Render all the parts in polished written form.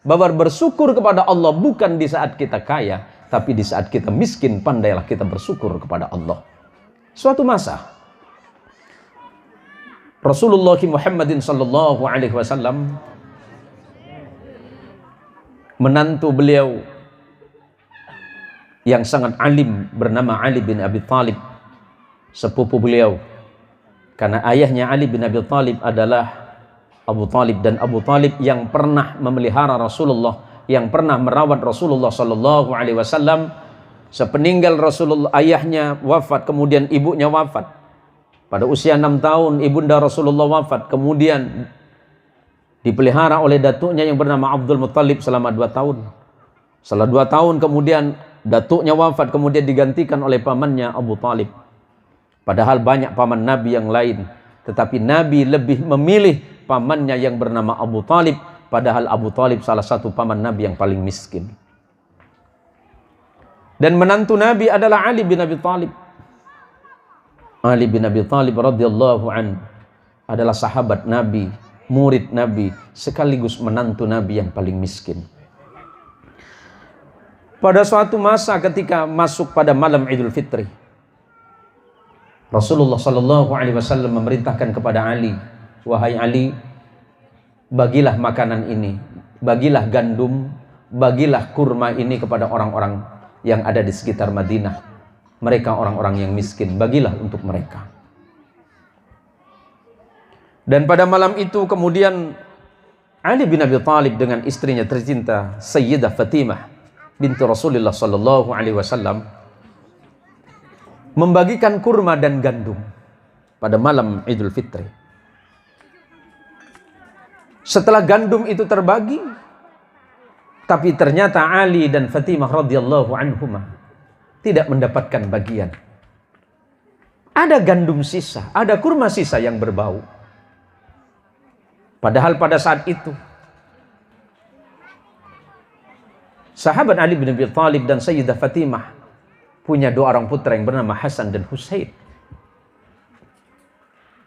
bahwa bersyukur kepada Allah bukan di saat kita kaya, tapi di saat kita miskin, pandailah kita bersyukur kepada Allah. Suatu masa Rasulullah Muhammadin sallallahu alaihi wasallam, menantu beliau yang sangat alim bernama Ali bin Abi Thalib, sepupu beliau, karena ayahnya Ali bin Abi Thalib adalah Abu Talib, dan Abu Talib yang pernah memelihara Rasulullah, yang pernah merawat Rasulullah sallallahu alaihi wasallam. Sepeninggal Rasulullah, ayahnya wafat, kemudian ibunya wafat. Pada usia 6 tahun ibunda Rasulullah wafat, kemudian dipelihara oleh datuknya yang bernama Abdul Muttalib selama 2 tahun. Setelah 2 tahun kemudian datuknya wafat, kemudian digantikan oleh pamannya Abu Talib. Padahal banyak paman Nabi yang lain, tetapi Nabi lebih memilih pamannya yang bernama Abu Talib, padahal Abu Talib salah satu paman Nabi yang paling miskin. Dan menantu Nabi adalah Ali bin Abi Thalib. Ali bin Abi Thalib radhiyallahu an adalah sahabat Nabi, murid Nabi, sekaligus menantu Nabi yang paling miskin. Pada suatu masa ketika masuk pada malam Idul Fitri, Rasulullah sallallahu alaihi wasallam memerintahkan kepada Ali, wahai Ali, bagilah makanan ini, bagilah gandum, bagilah kurma ini kepada orang-orang yang ada di sekitar Madinah. Mereka orang-orang yang miskin, bagilah untuk mereka. Dan pada malam itu kemudian Ali bin Abi Thalib dengan istrinya tercinta Sayyidah Fatimah binti Rasulullah sallallahu alaihi wasallam membagikan kurma dan gandum pada malam Idul Fitri. Setelah gandum itu terbagi, tapi ternyata Ali dan Fatimah radhiyallahu anhuma tidak mendapatkan bagian. Ada gandum sisa, ada kurma sisa yang berbau. Padahal pada saat itu sahabat Ali bin Abi Thalib dan Sayyidah Fatimah punya 2 orang putra yang bernama Hasan dan Husain.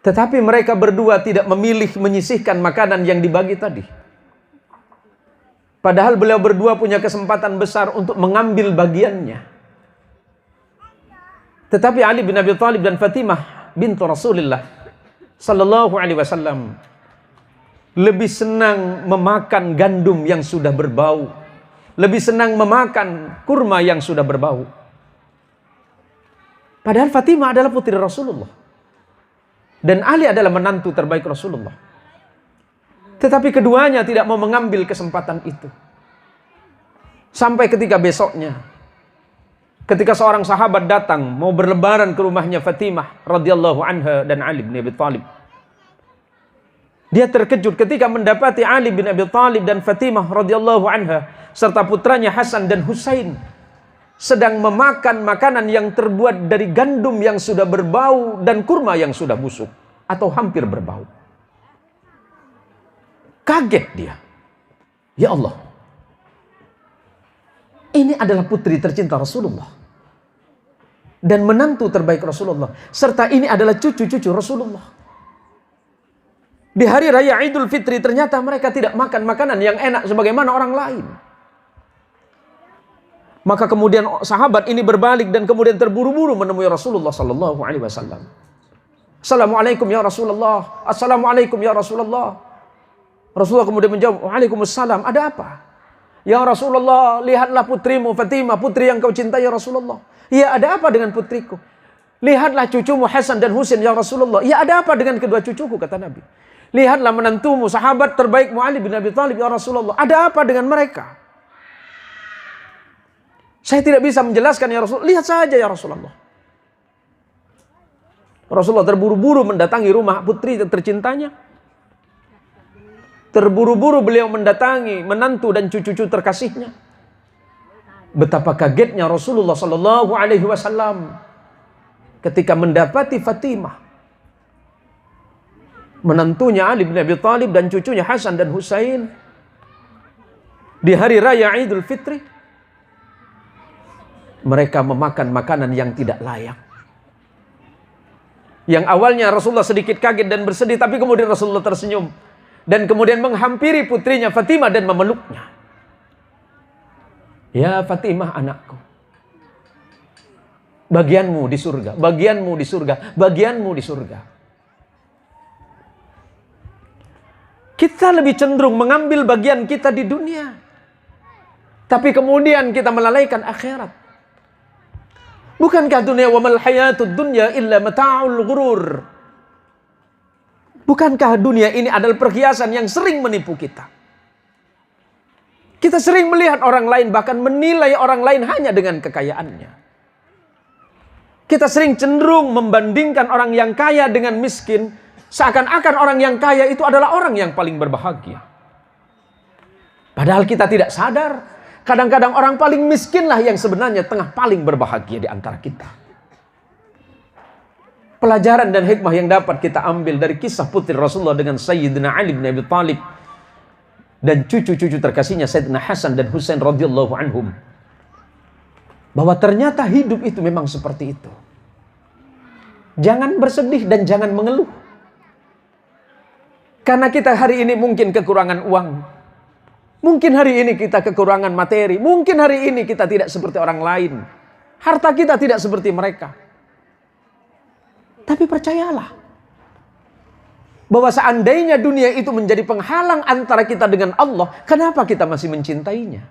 Tetapi mereka berdua tidak memilih menyisihkan makanan yang dibagi tadi. Padahal beliau berdua punya kesempatan besar untuk mengambil bagiannya. Tetapi Ali bin Abi Thalib dan Fatimah bintu Rasulullah sallallahu alaihi wasallam lebih senang memakan gandum yang sudah berbau, lebih senang memakan kurma yang sudah berbau. Padahal Fatimah adalah putri Rasulullah dan Ali adalah menantu terbaik Rasulullah. Tetapi keduanya tidak mau mengambil kesempatan itu. Sampai ketika besoknya, ketika seorang sahabat datang mau berlebaran ke rumahnya Fatimah radhiyallahu anha dan Ali bin Abi Thalib. Dia terkejut ketika mendapati Ali bin Abi Thalib dan Fatimah radhiyallahu anha serta putranya Hasan dan Husain sedang memakan makanan yang terbuat dari gandum yang sudah berbau dan kurma yang sudah busuk atau hampir berbau. Kaget dia. Ya Allah, ini adalah putri tercinta Rasulullah dan menantu terbaik Rasulullah, serta ini adalah cucu-cucu Rasulullah. Di hari raya Idul Fitri ternyata mereka tidak makan makanan yang enak sebagaimana orang lain. Maka kemudian sahabat ini berbalik dan kemudian terburu-buru menemui Rasulullah sallallahu alaihi wasallam. Assalamualaikum ya Rasulullah. Assalamualaikum ya Rasulullah. Rasulullah kemudian menjawab, Waalaikumsalam. Ada apa? Ya Rasulullah, lihatlah putrimu Fatimah, putri yang kau cintai ya Rasulullah. Ya, ada apa dengan putriku? Lihatlah cucumu Hasan dan Husain ya Rasulullah. Ya, ada apa dengan kedua cucuku, kata Nabi. Lihatlah menantumu, sahabat terbaikmu Ali bin Abi Thalib ya Rasulullah. Ada apa dengan mereka? Saya tidak bisa menjelaskan ya Rasulullah. Lihat saja ya Rasulullah. Rasulullah terburu-buru mendatangi rumah putri tercintanya. Terburu-buru beliau mendatangi menantu dan cucu-cucu terkasihnya. Betapa kagetnya Rasulullah sallallahu alaihi wasallam ketika mendapati Fatimah, menantunya Ali bin Abi Thalib dan cucunya Hasan dan Husain di hari raya Idul Fitri mereka memakan makanan yang tidak layak. Yang awalnya Rasulullah sedikit kaget dan bersedih, tapi kemudian Rasulullah tersenyum dan kemudian menghampiri putrinya Fatimah dan memeluknya. Ya Fatimah anakku, bagianmu di surga, bagianmu di surga, bagianmu di surga. Kita lebih cenderung mengambil bagian kita di dunia, tapi kemudian kita melalaikan akhirat. Bukankah dunia wa mal hayatud dunya illa mata'ul ghurur? Bukankah dunia ini adalah perhiasan yang sering menipu kita? Kita sering melihat orang lain, bahkan menilai orang lain hanya dengan kekayaannya. Kita sering cenderung membandingkan orang yang kaya dengan miskin, seakan-akan orang yang kaya itu adalah orang yang paling berbahagia. Padahal kita tidak sadar, kadang-kadang orang paling miskinlah yang sebenarnya tengah paling berbahagia di antara kita. Pelajaran dan hikmah yang dapat kita ambil dari kisah putri Rasulullah dengan Sayyidina Ali bin Abi Thalib dan cucu-cucu terkasihnya Sayyidina Hasan dan Husain radhiyallahu anhum, bahwa ternyata hidup itu memang seperti itu. Jangan bersedih dan jangan mengeluh. Karena kita hari ini mungkin kekurangan uang. Mungkin hari ini kita kekurangan materi. Mungkin hari ini kita tidak seperti orang lain. Harta kita tidak seperti mereka. Tapi percayalah, bahwa seandainya dunia itu menjadi penghalang antara kita dengan Allah, kenapa kita masih mencintainya?